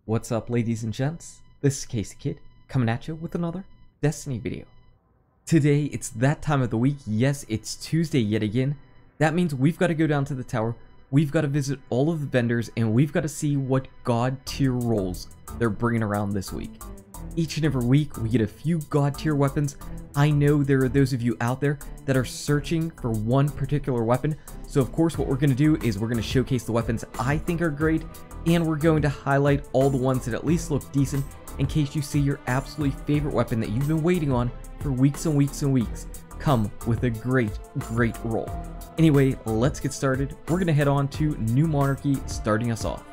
What's up, ladies and gents? This is KSigKid coming at you with another Destiny video. Today, it's that time of the week. Yes, it's Tuesday yet again. That means we've got to go down to the tower, we've got to visit all of the vendors, and we've got to see what god tier rolls they're bringing around this week. Each and every week, we get a few god tier weapons. I know there are those of you out there that are searching for one particular weapon, so of course what we're going to do is we're going to showcase the weapons I think are great, and we're going to highlight all the ones that at least look decent in case you see your absolutely favorite weapon that you've been waiting on for weeks and weeks and weeks come with a great roll. Anyway, let's get started. We're going to head on to New Monarchy, starting us off.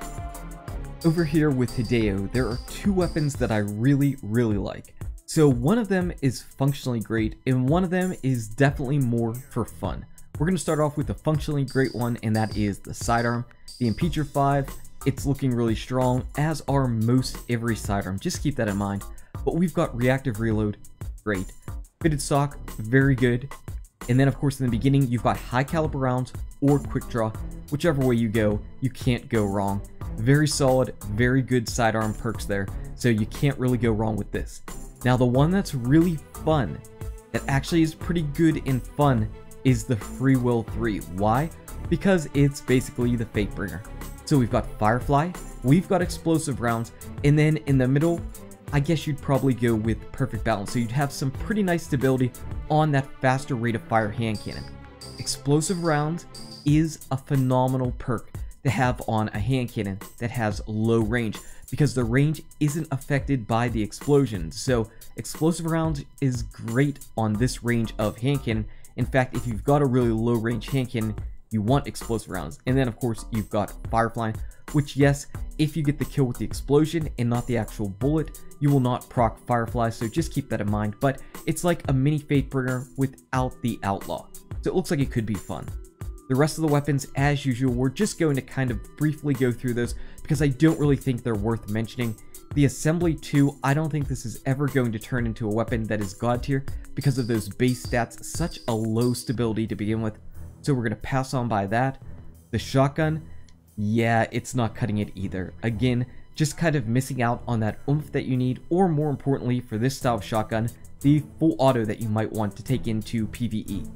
Over here with Hideo, there are two weapons that I really like. So one of them is functionally great, and one of them is definitely more for fun. We're going to start off with the functionally great one, and that is the sidearm. The Impeacher 5, it's looking really strong, as are most every sidearm, just keep that in mind. But we've got reactive reload, great. Fitted stock, very good. And then of course in the beginning, you've got high caliber rounds or quick draw. Whichever way you go, you can't go wrong. Very solid, very good sidearm perks there, so you can't really go wrong with this. Now the one that's really fun, that actually is pretty good and fun, is the Free Will 3. Why? Because it's basically the Fate Bringer. So we've got Firefly, we've got explosive rounds, and then in the middle, I guess you'd probably go with Perfect Balance, so you'd have some pretty nice stability on that faster rate of fire hand cannon. Explosive rounds is a phenomenal perk to have on a hand cannon that has low range, because the range isn't affected by the explosion. So explosive rounds is great on this range of hand cannon. In fact, if you've got a really low range hand cannon, you want explosive rounds. And then of course you've got Firefly, which yes, if you get the kill with the explosion and not the actual bullet, you will not proc Firefly, so just keep that in mind. But it's like a mini Fate Bringer without the Outlaw, so it looks like it could be fun. The rest of the weapons, as usual, we're just going to kind of briefly go through those because I don't really think they're worth mentioning. The Assembly 2, I don't think this is ever going to turn into a weapon that is god tier because of those base stats, such a low stability to begin with. So we're going to pass on by that. The shotgun, yeah, it's not cutting it either. Again, just kind of missing out on that oomph that you need, or more importantly for this style of shotgun, the full auto that you might want to take into PvE.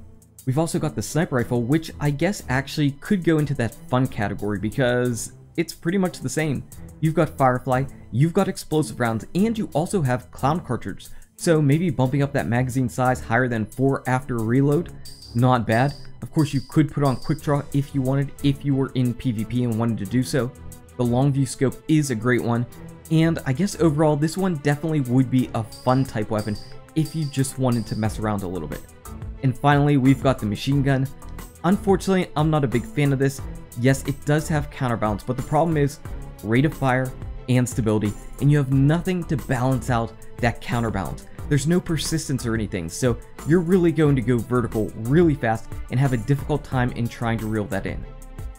We've also got the sniper rifle, which I guess actually could go into that fun category because it's pretty much the same. You've got Firefly, you've got explosive rounds, and you also have clown cartridge. So maybe bumping up that magazine size higher than 4 after a reload, not bad. Of course, you could put on quick draw if you wanted, if you were in PvP and wanted to do so. The long view scope is a great one, and I guess overall this one definitely would be a fun type weapon if you just wanted to mess around a little bit. And finally, we've got the machine gun. Unfortunately, I'm not a big fan of this. Yes, it does have counterbalance, but the problem is rate of fire and stability, and you have nothing to balance out that counterbalance. There's no persistence or anything, so you're really going to go vertical really fast and have a difficult time in trying to reel that in.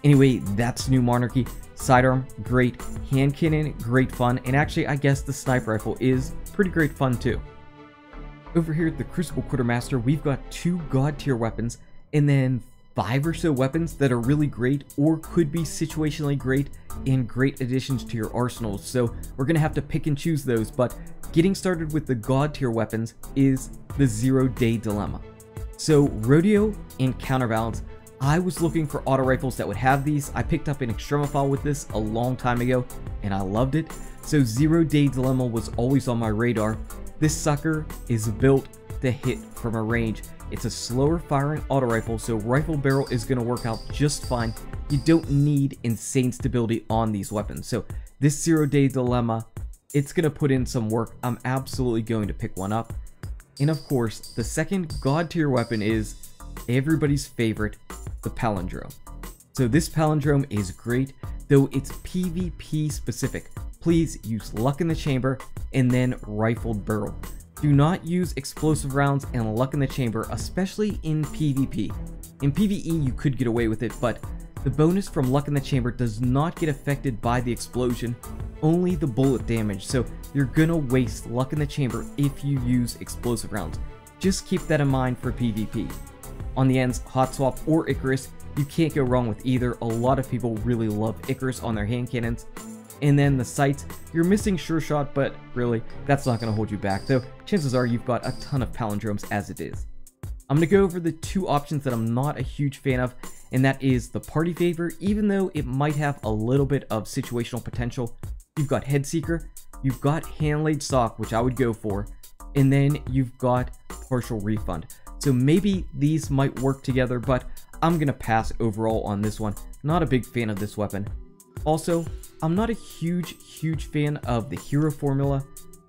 Anyway, that's New Monarchy. Sidearm, great. Hand cannon, great fun. And actually, I guess the sniper rifle is pretty great fun too. Over here at the Crucible Quartermaster, we've got 2 god tier weapons, and then 5 or so weapons that are really great or could be situationally great and great additions to your arsenal. So we're going to have to pick and choose those, but getting started with the god tier weapons is the 0-day dilemma. So Rodeo and Counterbalance, I was looking for auto rifles that would have these. I picked up an Extremophile with this a long time ago and I loved it. So 0-day dilemma was always on my radar. This sucker is built to hit from a range. It's a slower firing auto rifle, so rifle barrel is going to work out just fine. You don't need insane stability on these weapons. So this 0-day dilemma, it's going to put in some work. I'm absolutely going to pick one up. And of course, the second god tier weapon is everybody's favorite, the Palindrome. So this Palindrome is great, though it's PvP specific. Please use luck in the chamber and then rifled barrel. Do not use explosive rounds and luck in the chamber, especially in PvP. In PvE you could get away with it, but the bonus from luck in the chamber does not get affected by the explosion, only the bullet damage, so you're gonna waste luck in the chamber if you use explosive rounds. Just keep that in mind for PvP. On the ends, Hot Swap or Icarus, you can't go wrong with either. A lot of people really love Icarus on their hand cannons. And then the sights, you're missing sure shot, but really, that's not going to hold you back, though chances are you've got a ton of palindromes as it is. I'm going to go over the two options that I'm not a huge fan of, and that is the party favor, even though it might have a little bit of situational potential. You've got Headseeker, you've got Hand-Laid Stock, which I would go for, and then you've got Partial Refund. So maybe these might work together, but I'm going to pass overall on this one. Not a big fan of this weapon. Also, I'm not a huge fan of the hero formula.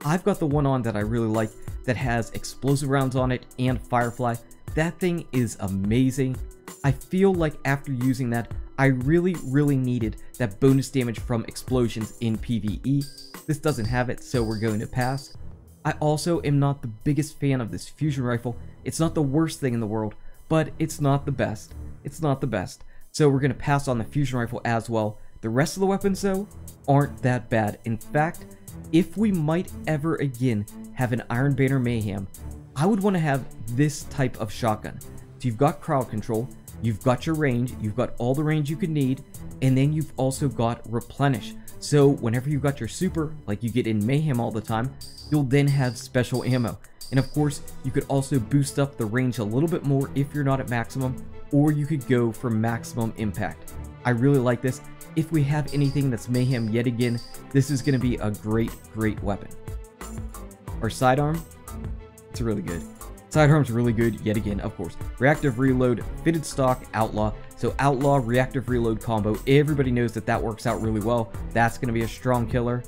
I've got the one on that I really like that has explosive rounds on it and Firefly. That thing is amazing. I feel like after using that, I really needed that bonus damage from explosions in PvE. This doesn't have it, so we're going to pass. I also am not the biggest fan of this fusion rifle. It's not the worst thing in the world, but it's not the best. It's not the best. So we're going to pass on the fusion rifle as well. The rest of the weapons, though, aren't that bad. In fact, if we might ever again have an Iron Banner Mayhem, I would want to have this type of shotgun. So you've got crowd control, you've got your range, you've got all the range you could need, and then you've also got replenish. So whenever you've got your super, like you get in Mayhem all the time, you'll then have special ammo. And of course, you could also boost up the range a little bit more if you're not at maximum, or you could go for maximum impact. I really like this. If we have anything that's Mayhem yet again, this is going to be a great weapon. Our sidearm, it's really good. Sidearm's really good yet again, of course. Reactive reload, fitted stock, outlaw. So outlaw, reactive reload combo. Everybody knows that that works out really well. That's going to be a strong killer.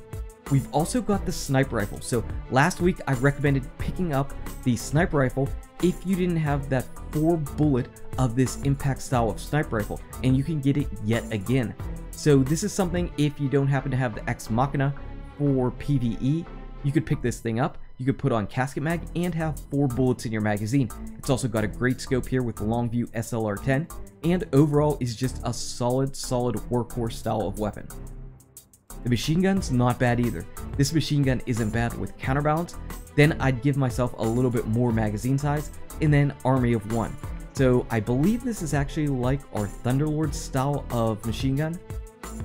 We've also got the sniper rifle. So last week I recommended picking up the sniper rifle if you didn't have that 4-bullet of this impact style of sniper rifle, and you can get it yet again. So this is something, if you don't happen to have the Ex Machina for PvE, you could pick this thing up, you could put on casket mag, and have 4 bullets in your magazine. It's also got a great scope here with the long view SLR-10, and overall is just a solid workhorse style of weapon. The machine gun's not bad either. This machine gun isn't bad with counterbalance. Then I'd give myself a little bit more magazine size, and then army of 1. So I believe this is actually like our Thunderlord style of machine gun.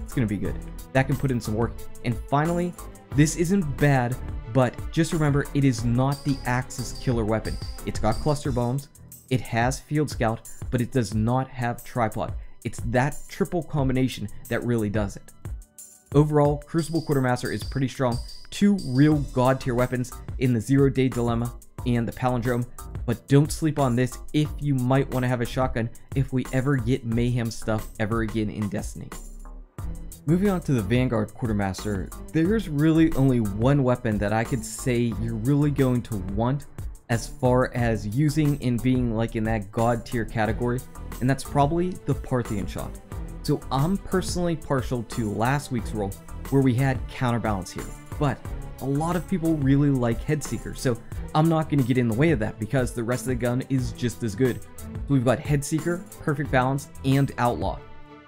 It's going to be good. That can put in some work. And finally, this isn't bad, but just remember, it is not the Axis killer weapon. It's got cluster bombs, it has Field Scout, but it does not have tripod. It's that triple combination that really does it. Overall, Crucible Quartermaster is pretty strong. 2 real god tier weapons in the 0-Day Dilemma and the Palindrome, but don't sleep on this if you might want to have a shotgun if we ever get Mayhem stuff ever again in Destiny. Moving on to the Vanguard Quartermaster, there's really only one weapon that I could say you're really going to want as far as using and being like in that god tier category, and that's probably the Parthian shot. So I'm personally partial to last week's roll where we had counterbalance here, but a lot of people really like Headseeker, so I'm not going to get in the way of that because the rest of the gun is just as good. So we've got Headseeker, Perfect Balance, and Outlaw.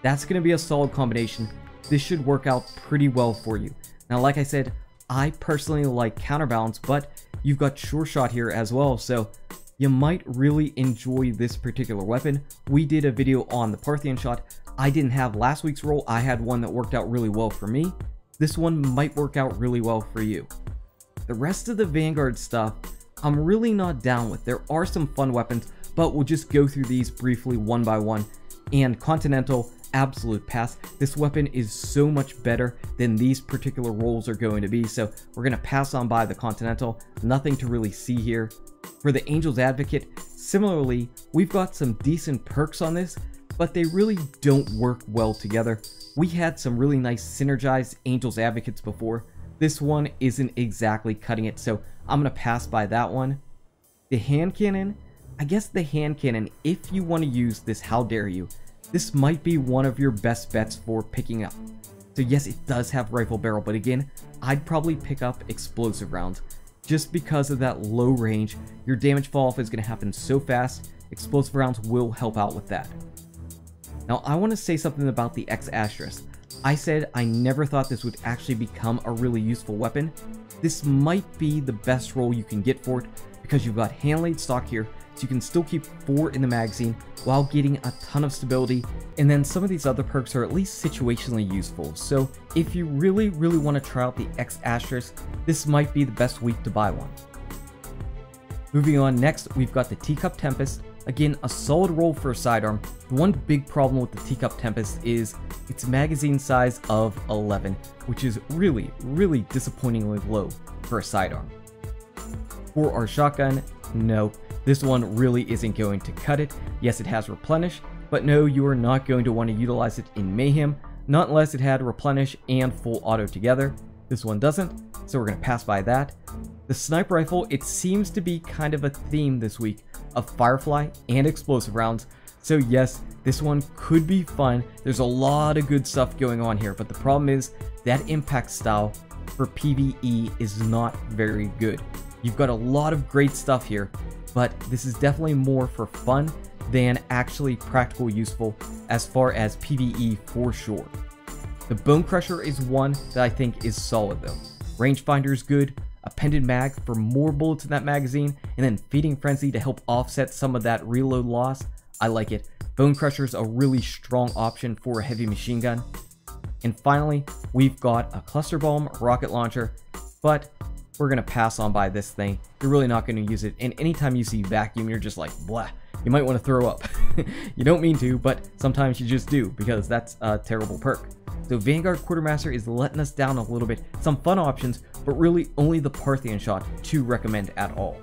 That's going to be a solid combination. This should work out pretty well for you. Now, like I said, I personally like counterbalance, but you've got sure shot here as well, so you might really enjoy this particular weapon. We did a video on the Parthian shot. I didn't have last week's roll. I had one that worked out really well for me. This one might work out really well for you. The rest of the Vanguard stuff, I'm really not down with. There are some fun weapons, but we'll just go through these briefly one by one. And Continental, absolute pass. This weapon is so much better than these particular rolls are going to be, so we're going to pass on by the Continental. Nothing to really see here. For the Angel's Advocate, similarly, we've got some decent perks on this, but they really don't work well together. We had some really nice synergized Angel's Advocates before. This one isn't exactly cutting it, so I'm going to pass by that one. The hand cannon, I guess the hand cannon, if you want to use this How Dare You, this might be one of your best bets for picking up. So yes, it does have rifle barrel, but again, I'd probably pick up explosive rounds. Just because of that low range, your damage fall off is going to happen so fast, explosive rounds will help out with that. Now I want to say something about the X Asterisk. I said I never thought this would actually become a really useful weapon. This might be the best roll you can get for it because you've got hand-laid stock here, so you can still keep 4 in the magazine while getting a ton of stability, and then some of these other perks are at least situationally useful. So if you really want to try out the X Asterisk, this might be the best week to buy one. Moving on, next we've got the Teacup Tempest. Again, a solid roll for a sidearm. The one big problem with the Teacup Tempest is its magazine size of 11, which is really disappointingly low for a sidearm. For our shotgun, no, this one really isn't going to cut it. Yes, it has Replenish, but no, you are not going to want to utilize it in Mayhem, not unless it had Replenish and full auto together. This one doesn't, so we're going to pass by that. The sniper rifle, it seems to be kind of a theme this week of Firefly and explosive rounds. So yes, this one could be fun. There's a lot of good stuff going on here, but the problem is that impact style for PvE is not very good. You've got a lot of great stuff here, but this is definitely more for fun than actually practical useful as far as PvE for sure. The Bone Crusher is one that I think is solid though. Rangefinder is good, Appended Mag for more bullets in that magazine, and then Feeding Frenzy to help offset some of that reload loss. I like it. Bone Crusher is a really strong option for a heavy machine gun. And finally, we've got a Cluster Bomb rocket launcher, but we're going to pass on by this thing. You're really not going to use it, and anytime you see Vacuum, you're just like, blah. You might want to throw up. You don't mean to, but sometimes you just do, because that's a terrible perk. So Vanguard Quartermaster is letting us down a little bit. Some fun options, but really only the Parthian shot to recommend at all.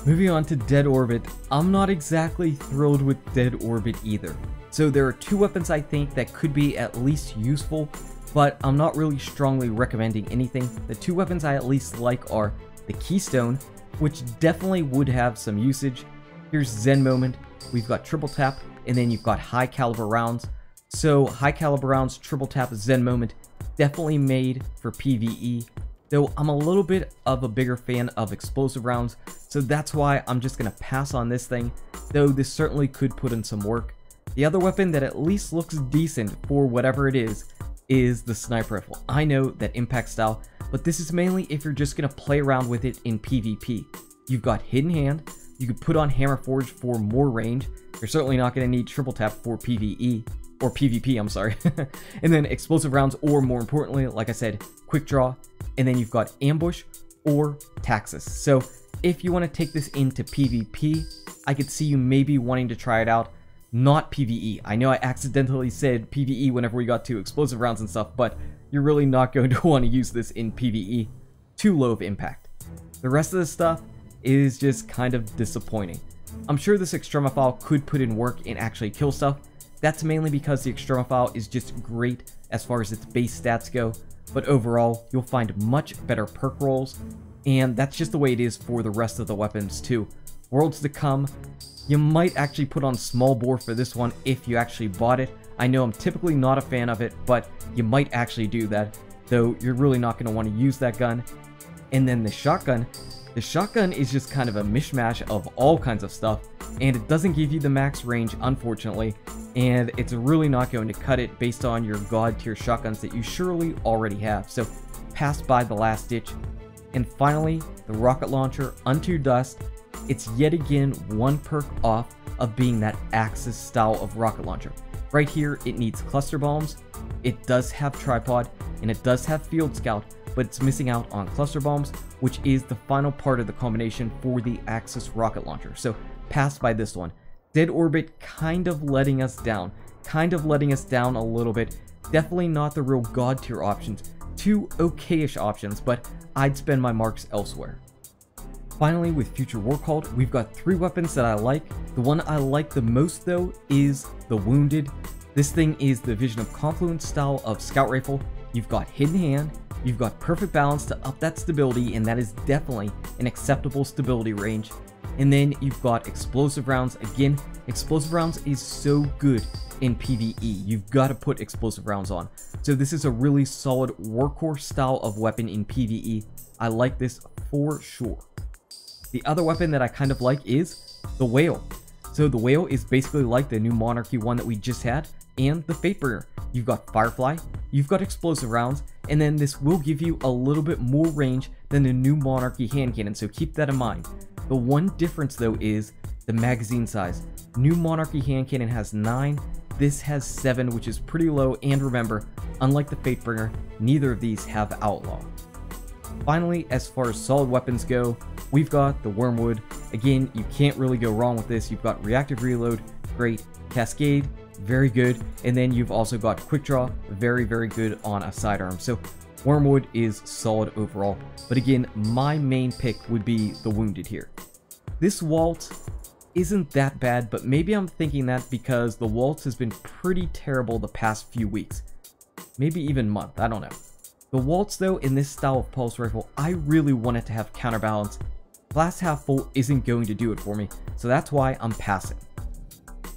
Moving on to Dead Orbit, I'm not exactly thrilled with Dead Orbit either. So there are 2 weapons I think that could be at least useful, but I'm not really strongly recommending anything. The 2 weapons I at least like are the Keystone, which definitely would have some usage. Here's Zen Moment, we've got Triple Tap, and then you've got high caliber rounds. So high caliber rounds, Triple Tap, Zen Moment, definitely made for PvE. Though I'm a little bit of a bigger fan of explosive rounds, so that's why I'm just going to pass on this thing, though this certainly could put in some work. The other weapon that at least looks decent for whatever it is the sniper rifle. I know that impact style, but this is mainly if you're just going to play around with it in PvP. You've got Hidden Hand, you could put on Hammer Forge for more range, you're certainly not going to need Triple Tap for PvE, or PvP, I'm sorry. And then explosive rounds, or more importantly, like I said, quick draw, and then you've got ambush or Taxis. So if you want to take this into PvP, I could see you maybe wanting to try it out, not PvE. I know I accidentally said PvE whenever we got to explosive rounds and stuff, but you're really not going to want to use this in PvE. Too low of impact. The rest of the stuff is just kind of disappointing. I'm sure this Extremophile could put in work and actually kill stuff. That's mainly because the Extremophile is just great as far as its base stats go, but overall, you'll find much better perk rolls, and that's just the way it is for the rest of the weapons too. Worlds to come, you might actually put on small bore for this one if you actually bought it. I know I'm typically not a fan of it, but you might actually do that, though you're really not going to want to use that gun. And then the shotgun is just kind of a mishmash of all kinds of stuff, and it doesn't give you the max range, unfortunately, and it's really not going to cut it based on your god tier shotguns that you surely already have, so pass by the last ditch. And finally, the rocket launcher, Unto Dust. It's yet again one perk off of being that Axis style of rocket launcher. Right here, it needs cluster bombs, it does have tripod, and it does have field scout, but it's missing out on cluster bombs, which is the final part of the combination for the Axis rocket launcher. So pass by this one. Dead Orbit kind of letting us down a little bit. Definitely not the real god tier options. 2 okay-ish options, but I'd spend my marks elsewhere. Finally, with Future Warcalled, we've got 3 weapons that I like. The one I like the most though is the Wounded. This thing is the Vision of Confluence style of scout rifle. You've got Hidden Hand, you've got Perfect Balance to up that stability, and that is definitely an acceptable stability range. And then you've got explosive rounds. Again, explosive rounds is so good in PvE. You've got to put explosive rounds on. So this is a really solid workhorse style of weapon in PvE. I like this for sure. The other weapon that I kind of like is the Whale. So the Whale is basically like the new Monarchy one that we just had, and the Fatebringer. You've got Firefly, you've got explosive rounds, and then this will give you a little bit more range than the new Monarchy hand cannon, so keep that in mind. The one difference though is the magazine size. New monarchy hand cannon has 9. This has 7, which is pretty low, and remember, unlike the Fatebringer, neither of these have outlaw. Finally, as far as solid weapons go, we've got the Wormwood. Again, you can't really go wrong with this. You've got reactive reload, great. Cascade, very good. And then you've also got quick draw, very, very good on a sidearm. So Wormwood is solid overall. But again, my main pick would be the Wounded here. This Waltz isn't that bad, but maybe I'm thinking that because the Waltz has been pretty terrible the past few weeks. Maybe even month, I don't know. The Waltz though, in this style of pulse rifle, I really wanted to have counterbalance. Glass half full isn't going to do it for me, so that's why I'm passing.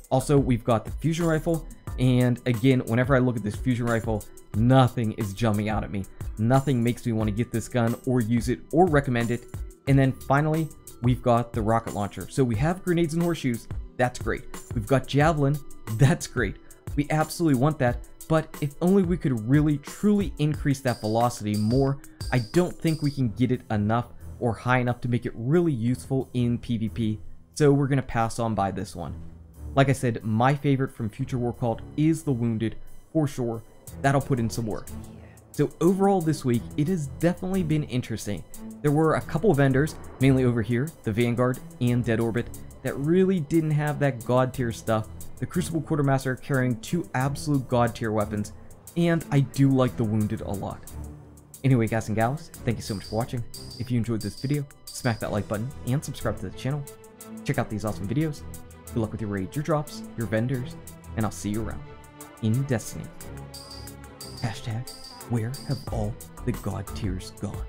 Also, we've got the fusion rifle, and again, whenever I look at this fusion rifle, nothing is jumping out at me. Nothing makes me want to get this gun or use it or recommend it. And then finally, we've got the rocket launcher. So we have grenades and horseshoes, that's great. We've got javelin, that's great. We absolutely want that, but if only we could really truly increase that velocity more. I don't think we can get it enough or high enough to make it really useful in PvP, so we're gonna pass on by this one. Like I said, my favorite from Future War Cult is the Wounded, for sure. That'll put in some work. So overall this week, it has definitely been interesting. There were a couple of vendors, mainly over here, the Vanguard and Dead Orbit, that really didn't have that god tier stuff. The Crucible Quartermaster carrying 2 absolute god tier weapons, and I do like the Wounded a lot. Anyway, guys and gals, thank you so much for watching. If you enjoyed this video, smack that like button and subscribe to the channel. Check out these awesome videos. Good luck with your raids, your drops, your vendors, and I'll see you around in Destiny. Hashtag, where have all the god tiers gone?